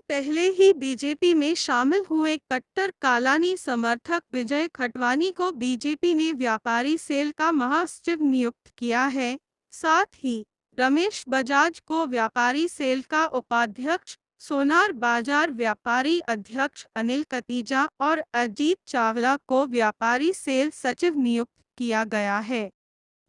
पहले ही बीजेपी में शामिल हुए कट्टर कालानी समर्थक विजय खटवानी को बीजेपी ने व्यापारी सेल का महासचिव नियुक्त किया है। साथ ही रमेश बजाज को व्यापारी सेल का उपाध्यक्ष, सोनार बाजार व्यापारी अध्यक्ष अनिल कतीजा और अजीत चावला को व्यापारी सेल सचिव नियुक्त किया गया है।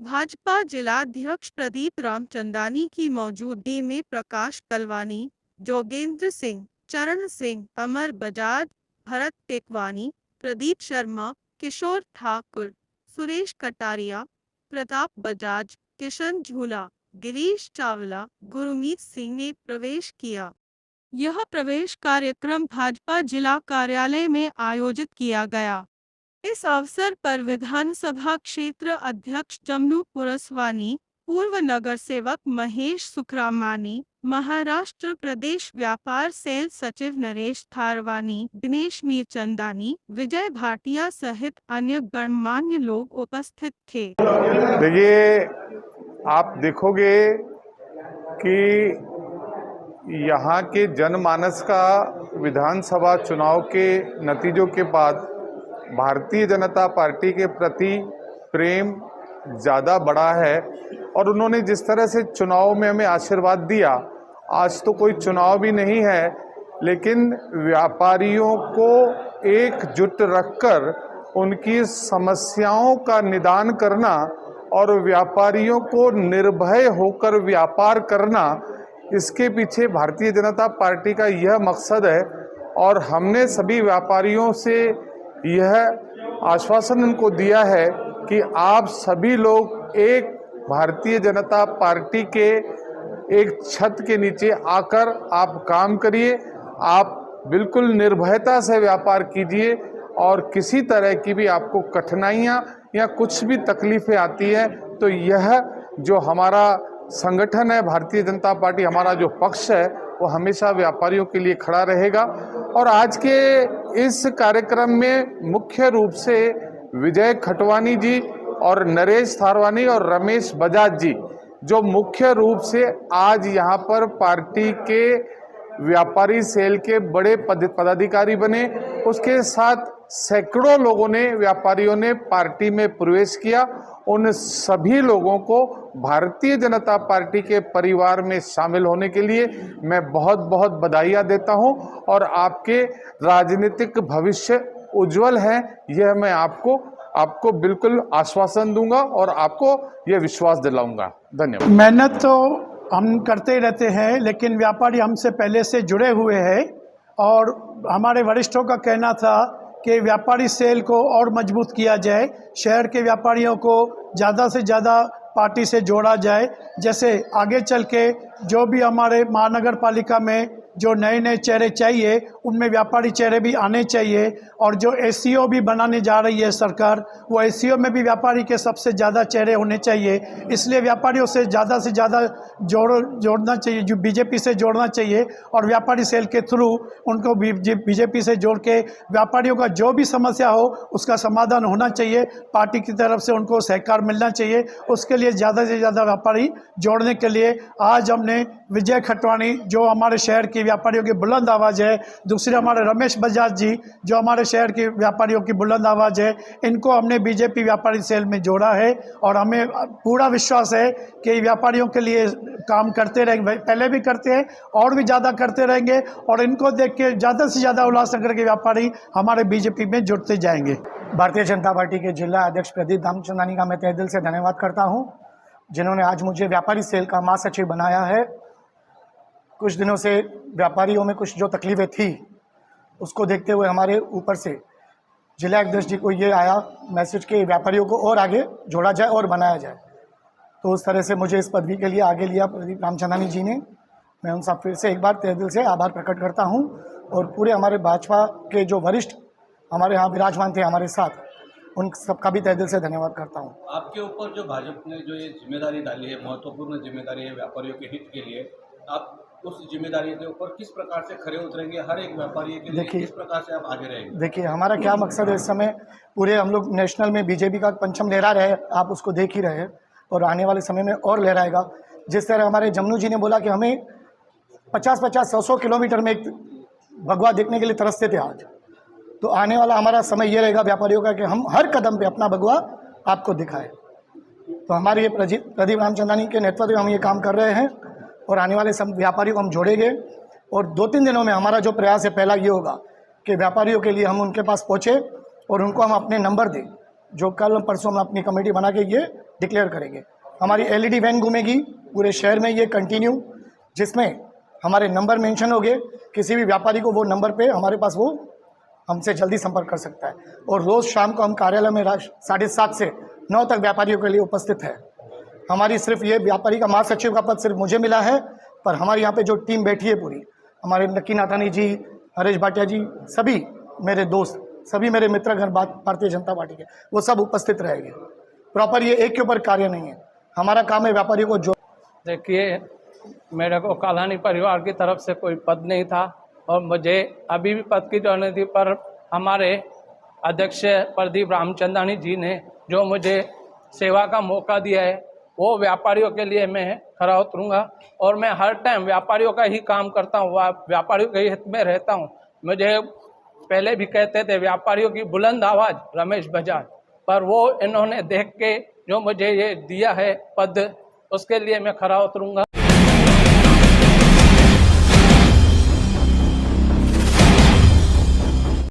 भाजपा जिलाध्यक्ष प्रदीप रामचंदानी की मौजूदगी में प्रकाश कलवानी, जोगेंद्र सिंह, चरण सिंह, अमर बजाज, भरत टेकवानी, प्रदीप शर्मा, किशोर ठाकुर, सुरेश कटारिया, प्रताप बजाज, किशन झूला, गिरीश चावला, गुरमीत सिंह ने प्रवेश किया। यह प्रवेश कार्यक्रम भाजपा जिला कार्यालय में आयोजित किया गया। इस अवसर पर विधानसभा क्षेत्र अध्यक्ष जमनू पुरसवानी, पूर्व नगर सेवक महेश सुखरामानी, महाराष्ट्र प्रदेश व्यापार सेल सचिव नरेश थारवानी, दिनेश मीरचंदानी, विजय भाटिया सहित अन्य गणमान्य लोग उपस्थित थे। देखिए, आप देखोगे कि यहाँ के जनमानस का विधानसभा चुनाव के नतीजों के बाद भारतीय जनता पार्टी के प्रति प्रेम ज़्यादा बढ़ा है और उन्होंने जिस तरह से चुनाव में हमें आशीर्वाद दिया, आज तो कोई चुनाव भी नहीं है, लेकिन व्यापारियों को एकजुट रखकर उनकी समस्याओं का निदान करना और व्यापारियों को निर्भय होकर व्यापार करना, इसके पीछे भारतीय जनता पार्टी का यह मकसद है। और हमने सभी व्यापारियों से यह आश्वासन उनको दिया है कि आप सभी लोग एक भारतीय जनता पार्टी के एक छत के नीचे आकर आप काम करिए, आप बिल्कुल निर्भयता से व्यापार कीजिए और किसी तरह की भी आपको कठिनाइयाँ या कुछ भी तकलीफें आती है तो यह जो हमारा संगठन है भारतीय जनता पार्टी, हमारा जो पक्ष है वो हमेशा व्यापारियों के लिए खड़ा रहेगा। और आज के इस कार्यक्रम में मुख्य रूप से विजय खटवानी जी और नरेश थारवानी और रमेश बजाज जी जो मुख्य रूप से आज यहाँ पर पार्टी के व्यापारी सेल के बड़े पदाधिकारी बने, उसके साथ सैकड़ों लोगों ने, व्यापारियों ने पार्टी में प्रवेश किया। उन सभी लोगों को भारतीय जनता पार्टी के परिवार में शामिल होने के लिए मैं बहुत बहुत बधाइयाँ देता हूं और आपके राजनीतिक भविष्य उज्जवल है, यह मैं आपको बिल्कुल आश्वासन दूंगा और आपको यह विश्वास दिलाऊंगा। धन्यवाद। मेहनत तो हम करते ही रहते हैं, लेकिन व्यापारी हमसे पहले से जुड़े हुए हैं और हमारे वरिष्ठों का कहना था कि व्यापारी सेल को और मजबूत किया जाए, शहर के व्यापारियों को ज़्यादा से ज़्यादा पार्टी से जोड़ा जाए। जैसे आगे चल के जो भी हमारे महानगर पालिका में जो नए नए चेहरे चाहिए उनमें व्यापारी चेहरे भी आने चाहिए और जो एससीओ भी बनाने जा रही है सरकार, वो एससीओ में भी व्यापारी के सबसे ज़्यादा चेहरे होने चाहिए। इसलिए व्यापारियों से ज़्यादा जोड़ना चाहिए, जो बीजेपी से जोड़ना चाहिए और व्यापारी सेल के थ्रू उनको बीजेपी से जोड़ के व्यापारियों का जो भी समस्या हो उसका समाधान होना चाहिए, पार्टी की तरफ से उनको सहकार मिलना चाहिए। उसके लिए ज़्यादा से ज़्यादा व्यापारी जोड़ने के लिए आज हमने विजय खटवानी जो हमारे शहर की व्यापारियों की बुलंद आवाज़ है, दूसरे हमारे रमेश बजाज जी जो हमारे शहर के व्यापारियों की बुलंद आवाज़ है, इनको हमने बीजेपी व्यापारी सेल में जोड़ा है और हमें पूरा विश्वास है कि व्यापारियों के लिए काम करते रहेंगे, पहले भी करते हैं और भी ज़्यादा करते रहेंगे और इनको देख के ज़्यादा से ज़्यादा उल्लासनगर के व्यापारी हमारे बीजेपी में जुड़ते जाएंगे। भारतीय जनता पार्टी के जिला अध्यक्ष प्रदीप रामचंदानी का मैं तहे दिल से धन्यवाद करता हूं, जिन्होंने आज मुझे व्यापारी सेल का महासचिव बनाया है। कुछ दिनों से व्यापारियों में कुछ जो तकलीफें थी उसको देखते हुए हमारे ऊपर से जिला अध्यक्ष जी को ये आया मैसेज कि व्यापारियों को और आगे जोड़ा जाए और बनाया जाए, तो उस तरह से मुझे इस पदवी के लिए आगे लिया प्रदीप रामचंदानी जी ने। मैं उन सब फिर से एक बार तहे दिल से आभार प्रकट करता हूं और पूरे हमारे भाजपा के जो वरिष्ठ हमारे यहाँ विराजमान थे हमारे साथ, उन सबका भी तहे दिल से धन्यवाद करता हूँ। आपके ऊपर जो भाजपा ने जो ये जिम्मेदारी डाली है, महत्वपूर्ण जिम्मेदारी है व्यापारियों के हित के लिए, आप उस जिम्मेदारी के ऊपर किस प्रकार से खरे उतरेंगे, हर एक व्यापारी के लिए किस प्रकार से आप आगे रहेंगे? देखिए, हमारा क्या मकसद है इस समय, पूरे हम लोग नेशनल में बीजेपी का परचम लहरा रहे, आप उसको देख ही रहे हैं और आने वाले समय में और लहराएगा। जिस तरह हमारे जमनू जी ने बोला कि हमें 50-50, 100-100 किलोमीटर में एक भगवा देखने के लिए तरसते थे आज। तो आने वाला हमारा समय ये रहेगा व्यापारियों का कि हम हर कदम पे अपना भगवा आपको दिखाएं। तो हमारे ये प्रदीप रामचंदानी के नेतृत्व में हम ये काम कर रहे हैं और आने वाले सब व्यापारियों को हम जोड़ेंगे। और 2-3 दिनों में हमारा जो प्रयास है पहला ये होगा कि व्यापारियों के लिए हम उनके पास पहुँचे और उनको हम अपने नंबर दें, जो कल परसों हम अपनी कमेटी बना के ये डिक्लेयर करेंगे। हमारी LED वैन घूमेगी पूरे शहर में ये कंटिन्यू, जिसमें हमारे नंबर मेंशन हो गए। किसी भी व्यापारी को वो नंबर पे हमारे पास वो हमसे जल्दी संपर्क कर सकता है। और रोज़ शाम को हम कार्यालय में 7:30 से 9 तक व्यापारियों के लिए उपस्थित है। हमारी सिर्फ ये व्यापारी का महासचिव का पद सिर्फ मुझे मिला है, पर हमारे यहाँ पे जो टीम बैठी है पूरी, हमारे नक्की नाथानी जी, हरीश भाटिया जी, सभी मेरे दोस्त, सभी मेरे मित्रगण भारतीय जनता पार्टी के, वो सब उपस्थित रहेंगे। प्रॉपर ये एक के ऊपर कार्य नहीं है, हमारा काम है व्यापारियों को जो। देखिए, मेरे को कालानी परिवार की तरफ से कोई पद नहीं था और मुझे अभी भी पद की जरूरत नहीं थी, पर हमारे अध्यक्ष प्रदीप रामचंदानी जी ने जो मुझे सेवा का मौका दिया है, वो व्यापारियों के लिए मैं खरा उतरूंगा और मैं हर टाइम व्यापारियों का ही काम करता हूँ, व्यापारियों के हित में रहता हूँ। मुझे पहले भी कहते थे व्यापारियों की बुलंद आवाज़ रमेश बजाज, पर वो इन्होंने देख के जो मुझे ये दिया है पद, उसके लिए मैं खरा उतरूंगा।